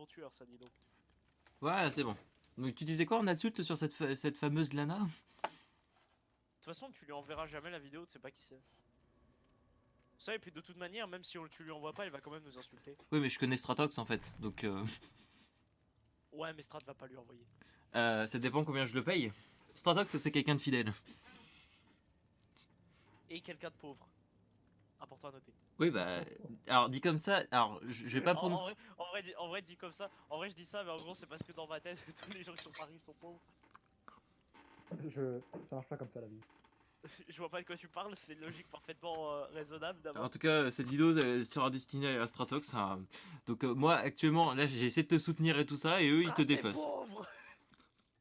bon tueur, ça dit donc. Ouais, c'est bon. Donc tu disais quoi en insulte sur cette fameuse Lana? De toute façon, tu lui enverras jamais la vidéo, tu sais pas qui c'est. Ça, et puis de toute manière, même si tu lui envoies pas, il va quand même nous insulter. Oui, mais je connais Stratox en fait, donc Ouais, mais Strat va pas lui envoyer. ça dépend combien je le paye. Stratox, c'est quelqu'un de fidèle. Et quelqu'un de pauvre. Important à noter. Oui, bah. Alors, dit comme ça, alors je vais pas prononcer. En vrai, dit comme ça, en vrai, je dis ça, mais en gros, c'est parce que dans ma tête, tous les gens qui sont Paris sont pauvres. Ça marche pas comme ça la vie. Je vois pas de quoi tu parles, c'est une logique parfaitement raisonnable En d'abord. tout cas, cette vidéo sera destinée à Stratox. Hein. Donc, moi, actuellement, là, j'ai essayé de te soutenir et tout ça, et eux, ils te Strat est défacent. pauvre.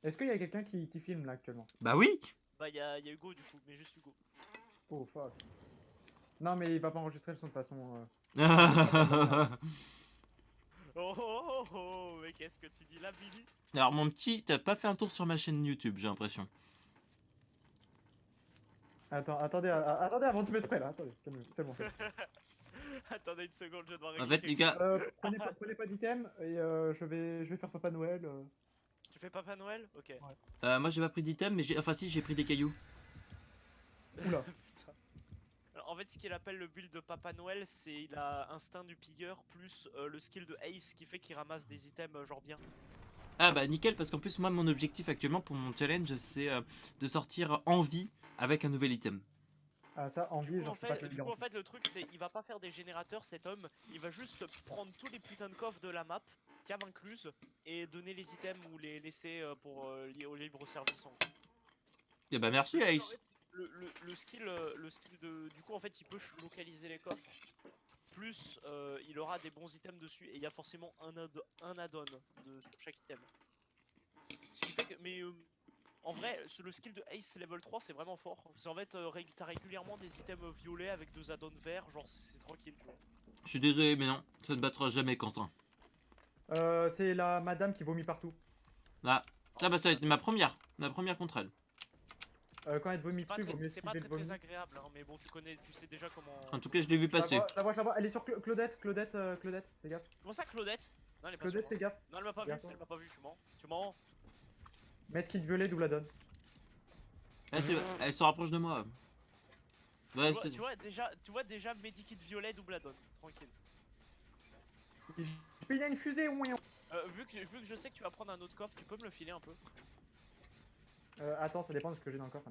Est-ce qu'il y a quelqu'un qui filme là actuellement? Bah oui. Bah, y a Hugo du coup, mais juste Hugo. Oh fuck. Non mais il va pas enregistrer le son de toute façon. Oh oh oh oh, mais qu'est-ce que tu dis là, Billy? Alors, mon petit, t'as pas fait un tour sur ma chaîne YouTube, j'ai l'impression. Attendez avant de se mettre prêt là. Attendez, calmez-vous, c'est bon. Attendez une seconde, je dois En régler fait, les quelque gars, chose. Prenez pas d'item et je vais faire Papa Noël. Tu fais Papa Noël? Ok. moi, j'ai pas pris d'item, mais enfin, si, j'ai pris des cailloux. Oula. Putain. Alors, en fait, ce qu'il appelle le build de Papa Noël, c'est il a instinct du pilleur plus le skill de Ace qui fait qu'il ramasse des items genre bien. Ah, bah nickel, parce qu'en plus, moi, mon objectif actuellement pour mon challenge, c'est de sortir en vie avec un nouvel item. Ah ça, envie, j'en suis pas Du coup, en fait, le truc, c'est il va pas faire des générateurs, cet homme. Il va juste prendre tous les putains de coffres de la map, cave incluse, et donner les items ou les laisser pour lier au libre service. Et bah, merci, En Ace. fait, le skill de. Du coup, en fait, il peut localiser les coffres. Plus, il aura des bons items dessus. Et il y a forcément un add-on sur chaque item. Ce qui fait que. Mais. En vrai, le skill de Ace level 3 c'est vraiment fort. C'est en fait, t'as régulièrement des items violets avec 2 add-ons verts, genre c'est tranquille, tu vois. Je suis désolé, mais non, ça ne battra jamais Quentin. C'est la madame qui vomit partout. Ah, ça, bah, ça va être ma première contre elle. Quand elle vomit dessus, il vaut mieux C'est pas esquiver le très vomi. agréable, hein, mais bon, tu sais déjà comment. En tout cas, je l'ai vu passer. Je la vois, elle est sur Claudette, fais gaffe. Comment ça, Claudette? Non, elle est pas sur Claudette, moi. fais gaffe. Non, elle m'a pas vu, Gaffe. elle m'a pas vu, tu mens. Tu mens. Mettre kit violet, double donne. Elle se rapproche de moi. Ouais, Tu vois déjà Medikit violet double add-on, tranquille. Il y a une fusée, oui. Vu que je sais que tu vas prendre un autre coffre, tu peux me le filer un peu? Attends, ça dépend de ce que j'ai dans le coffre.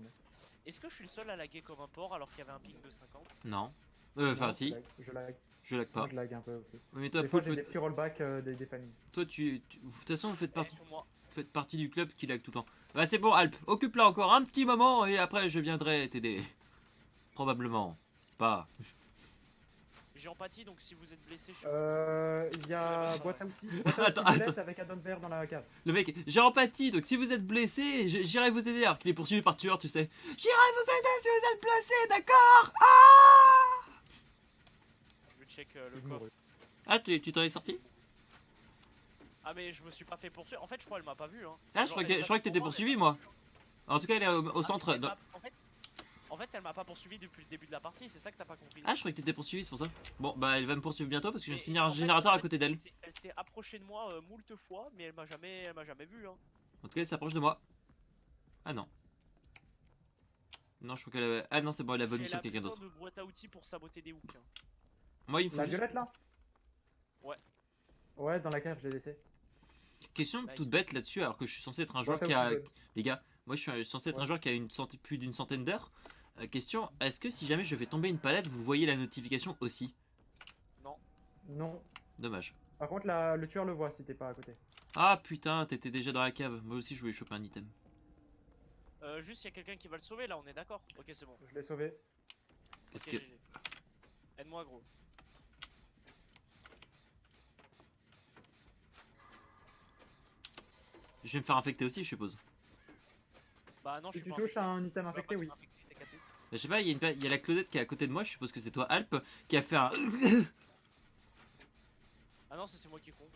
Est-ce que je suis le seul à laguer comme un porc alors qu'il y avait un ping de 50? Non. Enfin, Non, si. Je lag. Je lag pas. Moi, je lag un peu aussi. Oui, mais toi, Des fois, j'ai des petits rollbacks des familles. toi, de toute façon, vous Eh, sur moi. faites partie du club qui lag tout le temps. Bah, c'est bon, Alp. Occupe-la encore un petit moment et après, je viendrai t'aider. Probablement. Pas. J'ai empathie, donc si vous êtes blessé, je suis. Il y a boîte à outils. Attends, Violette avec add-on vert dans la cave. Le mec, j'ai empathie, donc si vous êtes blessé, j'irai vous aider. Alors qu'il est poursuivi par tueur, tu sais. J'irai vous aider si vous êtes blessé, d'accord? Ah! Je vais check le Je coffre. mourrai. Ah, tu t'en es sorti? Ah, mais je me suis pas fait poursuivre. En fait, je crois qu'elle m'a pas vu. Hein. Ah, je crois que t'étais poursuivi, moi. En tout cas, elle est au centre. En fait, elle m'a pas poursuivi depuis le début de la partie, c'est ça que t'as pas compris. Ah, je croyais que t'étais poursuivi, c'est pour ça. Bon, bah, elle va me poursuivre bientôt parce que je viens de Mais finir un en fait- générateur en à fait, côté d'elle. Elle s'est approchée de moi moult fois, mais elle m'a jamais vu. Hein. En tout cas, elle s'approche de moi. Ah non. Non, je crois qu'elle avait. Ah non, c'est bon, elle a vomi J'ai sur la quelqu'un putain d'autre. de boîte à outils pour saboter des hooks. Hein. Moi, il me faut La juste. violette là? Ouais. Ouais, dans la cave, je l'ai laissé. Question Nice. toute bête là-dessus, alors que je suis censé être un joueur Boîte qui à a. outils, Les gars, moi je suis censé être un Ouais. joueur qui a plus d'une centaine d'heures. Question, est-ce que si jamais je fais tomber une palette, vous voyez la notification aussi? Non. Non. Dommage. Par contre, le tueur le voit si t'es pas à côté. Ah putain, t'étais déjà dans la cave. Moi aussi je voulais choper un item. Juste, il y a quelqu'un qui va le sauver là, on est d'accord? Ok, c'est bon. Je l'ai sauvé. Qu'est-ce Ok, que. GG. Aide-moi, gros. Je vais me faire infecter aussi, je suppose. Bah non, je Si suis tu pas touches infecté. à un item Bah, infecté, moi, oui. t'es infecté, t'es cassé. Je sais pas, il y a la Claudette qui est à côté de moi, je suppose que c'est toi Alp, qui a fait un. Ah non, ça c'est moi qui est con.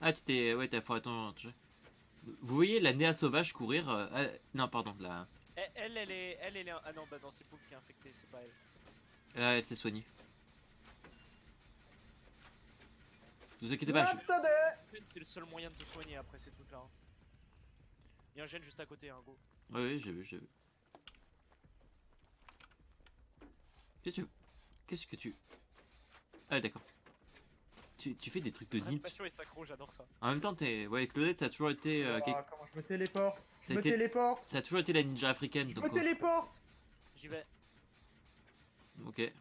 Ah, tu t'es. Ouais, t'as foiré ton jet. Vous voyez la Néa sauvage courir. Non, pardon, la. Elle est. Ah non, bah non, c'est Poop qui est infecté, c'est pas elle. Elle s'est soignée. Ne vous inquiétez pas, Attendez. fontaine, c'est le seul moyen de te soigner après ces trucs là. Hein. Il y a un gène juste à côté, hein, go. Ouais, oui, j'ai vu, j'ai vu. Qu'est-ce que tu... Ah d'accord. Tu fais des trucs de ninja. Passion et synchro, j'adore ça. En même temps, t'es... Ouais, Claudette, ça a toujours été... Comment je me téléporte? Ça Je a me été... téléporte. Ça a toujours été la ninja africaine, Je donc... me téléporte. J'y vais. Ok.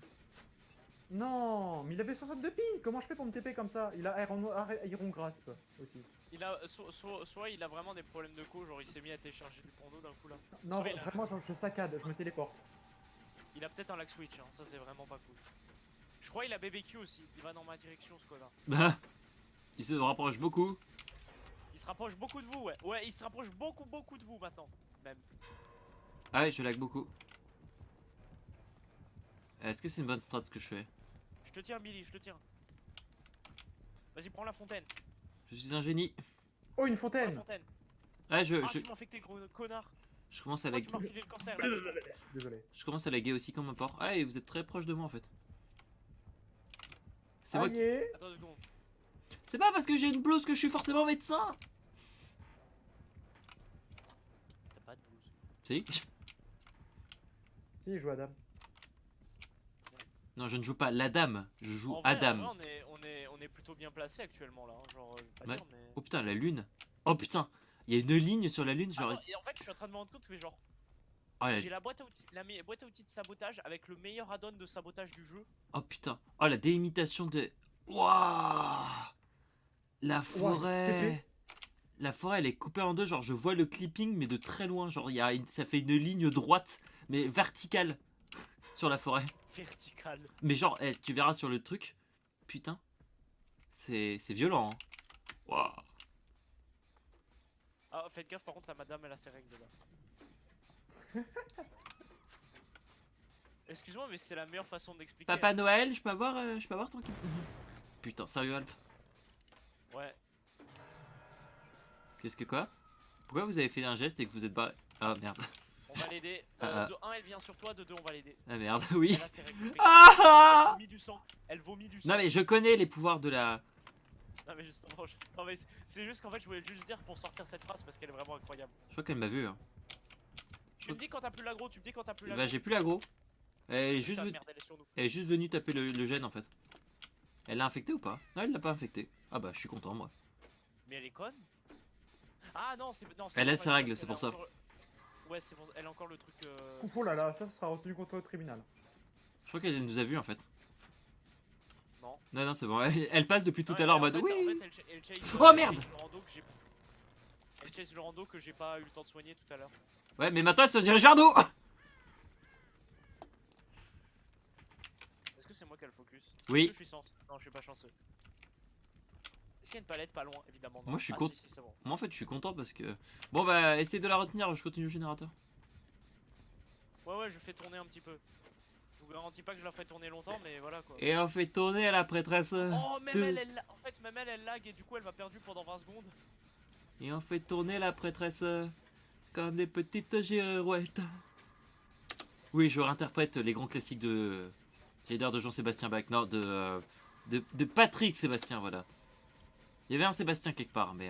Non, mais il avait 62 ping. Comment je fais pour me TP comme ça? Il a Iron Grasp aussi. Il a, soit il a vraiment des problèmes de co, genre il s'est mis à télécharger du porno d'un coup là. Non, Soit il a- vraiment, je saccade, je me téléporte. Il a peut-être un lag switch, hein. Ça c'est vraiment pas cool. Je crois il a BBQ aussi, il va dans ma direction ce connard. Bah... Il se rapproche beaucoup. Il se rapproche beaucoup de vous, ouais. Ouais, il se rapproche beaucoup de vous maintenant, même. Ah ouais, je lag beaucoup. Est-ce que c'est une bonne strat ce que je fais? Je te tiens, Billy, je te tiens. Vas-y, prends la fontaine. Je suis un génie. Oh, une Prends la fontaine. fontaine. Ah, Ah, tu m'as infecté, gros connard. je commence à Je crois lag... que tu m'as refilé le cancer là. Désolé. Je commence à laguer aussi comme un porc. Ah, et vous êtes très proche de moi en fait. C'est moi qui... Aïe. Attends 2 secondes. C'est pas parce que j'ai une blouse que je suis forcément médecin. T'as pas de blouse. Si. Si, je joue à dame. Non, je ne joue pas la dame, je joue En vrai, Adam. on est plutôt bien placé actuellement là. Hein. Genre, je vais pas Ouais. dire, mais. Oh putain, la lune. Oh putain, il y a une ligne sur la lune, genre... Attends, et en fait, je suis en train de me rendre compte que genre, Oh, la... j'ai la boîte à outils, boîte à outils de sabotage avec le meilleur add-on de sabotage du jeu. oh putain. Oh, la déimitation de... Waouh. La forêt. La forêt, elle est coupée en deux, genre je vois le clipping, mais de très loin. Genre, ça fait une ligne droite, mais verticale, sur la forêt. Vertical. Mais genre, tu verras sur le truc. Putain. C'est violent. Hein. Waouh. Ah, faites gaffe, par contre, la madame, elle a ses règles là. Excuse-moi, mais c'est la meilleure façon d'expliquer. Papa Noël, je peux avoir ton kit. Putain, sérieux, Alp. Ouais. Qu'est-ce que quoi? Pourquoi vous avez fait un geste et que vous êtes barré? Ah merde. On va l'aider. Ah, De 1, elle vient sur toi, de 2, on va l'aider. Ah merde, oui. Elle a ses règles. Ah Elle vomit du sang. Elle vomit du sang. non mais je connais les pouvoirs de la... Non, mais justement, non, mais c'est juste qu'en fait, je voulais juste dire pour sortir cette phrase parce qu'elle est vraiment incroyable. Je crois qu'elle m'a vu. Hein. Tu me dis quand t'as plus l'aggro, tu me dis quand t'as plus Bah l'aggro. j'ai plus l'aggro. Elle est Putain, juste, merde, elle est sur nous. elle est juste venue taper le gène en fait. Elle l'a infecté ou pas? Non, elle l'a pas infecté. Ah bah je suis content moi. Mais elle est conne. Ah non, c'est. Non, Elle a normal, ses règles, parce c'est qu'elle pour a ça. encore- Ouais, c'est pour... elle a encore le truc. Oh là là, ça sera retenu contre au tribunal. Je crois qu'elle nous a vu en fait. Non. Non non c'est bon, elle passe depuis tout Non, à l'heure en mais mode en fait, oui. elle chase, Oh, elle merde chase le rando que j'ai- Elle chase le rando que j'ai pas eu le temps de soigner tout à l'heure. Ouais mais maintenant elle se dirige vers nous. Est-ce que c'est moi qui ai le focus? Oui. Est-ce que je suis sens? Non, je suis pas chanceux. Est-ce qu'il y a une palette pas loin? Évidemment. Non. Moi, je suis Ah, content. si, si, c'est bon. Moi en fait je suis content parce que... Bon bah essayez de la retenir, je continue le générateur. Ouais, ouais, je fais tourner un petit peu. Je vous garantis pas que je la ferai tourner longtemps, mais voilà quoi. Et on fait tourner à la prêtresse. Oh, même de- en fait, même elle lag et du coup elle m'a perdu pendant 20 secondes. Et on fait tourner la prêtresse comme des petites girouettes. Oui, je réinterprète les grands classiques de... J'ai d'air de Jean-Sébastien Bach, non, de Patrick Sébastien, voilà. Il y avait un Sébastien quelque part, mais...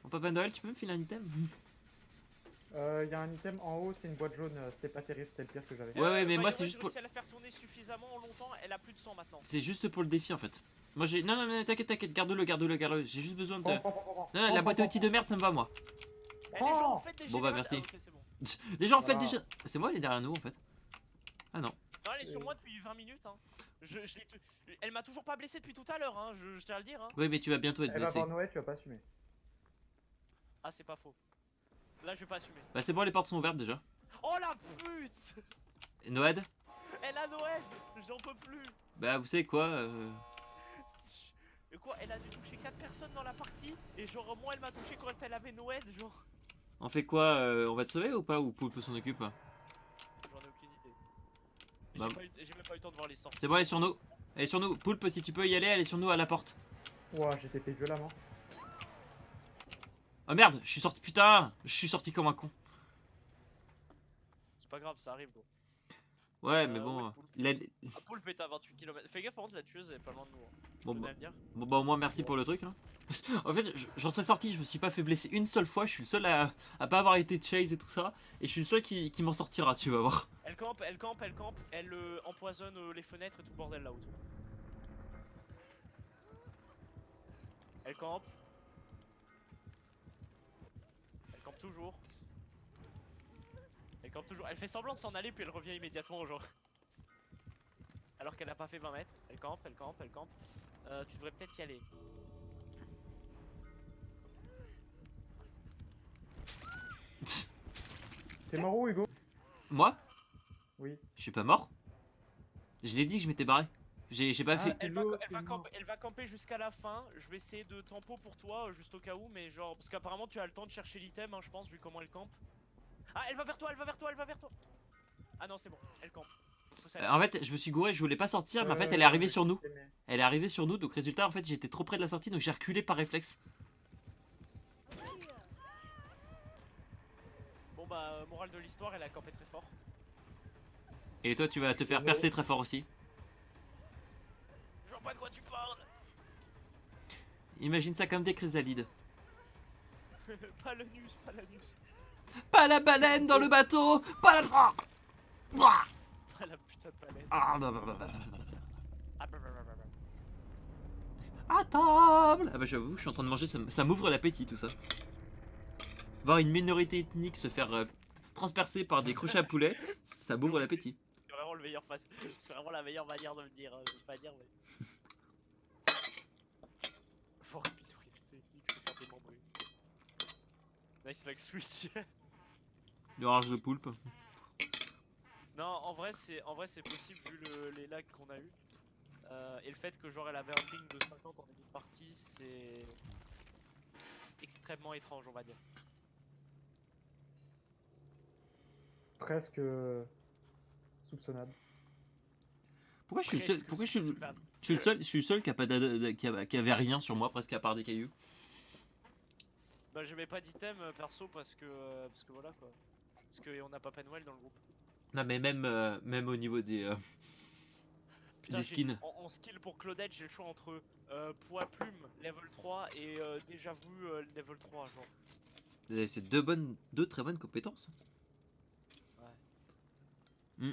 Mon Papa Noël, tu peux me filer un item? Il y a un item en haut, c'est une boîte jaune, c'était pas terrible, c'était le pire que j'avais. Ouais, mais Bah, moi, j'ai c'est juste pour... réussi à la faire tourner suffisamment longtemps, elle a plus de sang maintenant. C'est juste pour le défi, en fait. Moi, j'ai... Non, non, mais t'inquiète, garde-le. J'ai juste besoin de... Prends. Non, la boîte à outils de merde, ça me va, moi. Eh, les gens, en fait, des Bon, bah, générales- merci. Ah, ok, c'est bon. Déjà, en fait, Voilà. déjà... C'est moi, elle est derrière nous, en fait. Ah non. Non, elle est sur moi depuis 20 minutes. Hein. Elle m'a toujours pas blessé depuis tout à l'heure, hein. Je tiens à le dire. Hein. Oui, mais tu vas bientôt être Elle va blessé. voir Noël, tu vas pas assumer. Ah, c'est pas faux. Là, je vais pas assumer. Bah, c'est bon, les portes sont ouvertes, déjà. Oh la pute! Et Noël? Elle a Noël! J'en peux plus! Bah, vous savez quoi Et quoi? Elle a dû toucher 4 personnes dans la partie et genre moi elle m'a touché quand elle avait Noël, genre. On fait quoi on va te sauver ou pas? Ou Poulpe s'en occupe? J'en ai aucune idée. Bah, J'ai même pas eu le temps de voir les sorties. c'est bon, elle est sur nous. Elle est sur nous. Poulpe, si tu peux y aller, elle est sur nous à la porte. Ouah, j'ai TP violemment. Oh merde, je suis sorti. Putain, je suis sorti comme un con. C'est pas grave, ça arrive gros. Ouais, mais bon. ouais, Poulpe. il a- Ah, Poulpe est à 28 km. Fais gaffe par contre, la tueuse elle est pas loin de nous. Hein. Bon, Je tenais bah, à le dire. bon, bah, au moins, merci pour le truc. Hein. En fait, j'en serais sorti, je me suis pas fait blesser une seule fois, je suis le seul à pas avoir été chase et tout ça, et je suis le seul qui m'en sortira, tu vas voir. Elle campe, elle campe, elle campe, elle empoisonne les fenêtres et tout le bordel là autour. Elle campe. Elle campe toujours. Elle campe toujours. Elle fait semblant de s'en aller puis elle revient immédiatement genre. Alors qu'elle a pas fait 20 mètres. Elle campe, elle campe, elle campe. Tu devrais peut-être y aller. T'es mort où, Hugo? Moi, Oui. je suis pas mort. Je l'ai dit que je m'étais barré. J'ai pas Ah, fait. Elle l'autre, c'est mort. va camper jusqu'à la fin. Je vais essayer de tempo pour toi, juste au cas où, mais genre. Parce qu'apparemment tu as le temps de chercher l'item, hein, je pense, vu comment elle campe. Ah, elle va vers toi, elle va vers toi, elle va vers toi. Ah non, c'est bon, elle campe. Faut s'aller. En fait, je me suis gouré, je voulais pas sortir, mais en fait, elle est arrivée sur nous. Mais- Elle est arrivée sur nous, donc résultat, en fait, j'étais trop près de la sortie, donc j'ai reculé par réflexe. Bon bah, morale de l'histoire, elle a campé très fort. Et toi, tu vas te faire Désolé. percer très fort aussi. Je vois pas de quoi tu parles. Imagine ça comme des chrysalides. Pas l'anus, pas l'anus. Pas la baleine dans le bateau. Pas la. Pas la putain de palette. Ah, bah, bah, bah, bah. Ah, bah, bah, bah, bah, bah. À table. Ah bah j'avoue, je suis en train de manger, ça m'ouvre l'appétit tout ça. Voir une minorité ethnique se faire transpercer par des crochets à poulet, ça m'ouvre l'appétit. C'est vraiment le meilleur face. C'est vraiment la meilleure manière de me dire. Je veux pas dire, mais. Voir une minorité technique se faire démembrer. Nice like switch. Du rage de poulpe. Non, en vrai c'est possible vu les lags qu'on a eu. Et le fait que genre elle avait un ping de 50 en début de partie, c'est extrêmement étrange on va dire. Presque soupçonnable. Pourquoi je suis le seul, Presque pourquoi je suis soupçonnable. je suis le seul qui a pas qui avait rien sur moi presque à part des cailloux. Bah je mets pas d'item perso parce que voilà quoi. Parce qu'on n'a pas Penwell dans le groupe. Non mais même au niveau Putain, des skins. en skill pour Claudette, j'ai le choix entre poids plume level 3 et déjà vu level 3 genre. C'est deux très bonnes compétences. Ouais. Mm.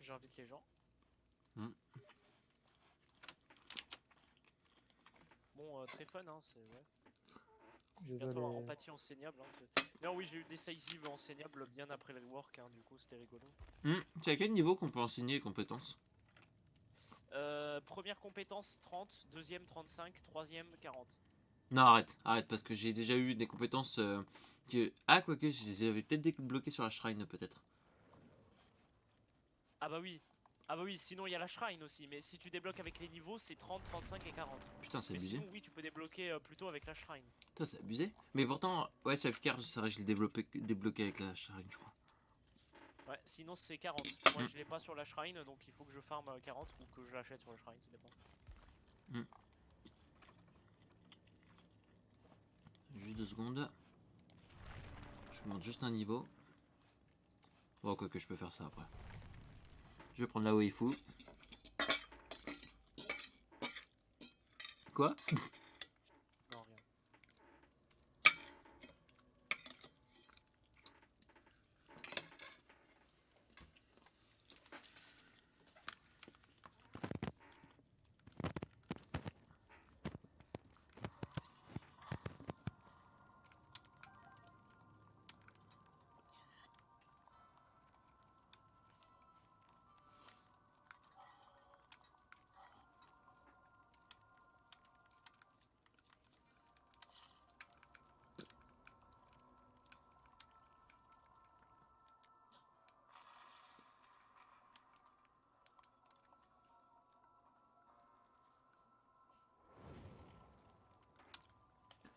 J'invite les gens. Mm. Bon, très fun hein, c'est ouais. Désolé. Bientôt empathie enseignable. Hein. Non oui, j'ai eu décisive enseignable bien après le rework, hein, du coup c'était rigolo. C'est à quel niveau qu'on peut enseigner les compétences? Première compétence 30, deuxième 35, troisième 40. Non arrête parce que j'ai déjà eu des compétences que... Ah quoique je les avais peut-être débloquées sur la shrine peut-être. Ah bah oui. Ah bah oui, sinon il y a la shrine aussi, mais si tu débloques avec les niveaux, c'est 30, 35 et 40. Putain c'est Mais abusé. sinon oui, tu peux débloquer plutôt avec la shrine. Putain c'est abusé. Mais pourtant ouais Selfcare c'est vrai je l'ai débloqué avec la shrine je crois. Ouais, sinon c'est 40. Moi je l'ai pas sur la shrine, donc il faut que je farm 40 ou que je l'achète sur la shrine, ça dépend. Juste 2 secondes. Je monte juste un niveau. Bon quoi que je peux faire ça après. Je vais prendre la waifu. Quoi? Non, rien.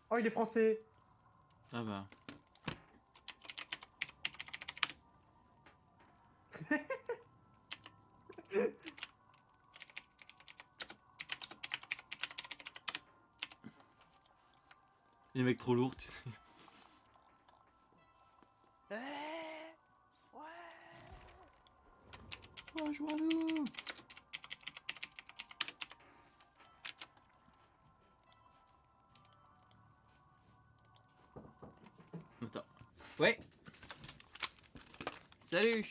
Oh, il est français. Ah bah. Les mecs trop lourds tu sais. Rejoins-nous. Attends. Ouais. Salut.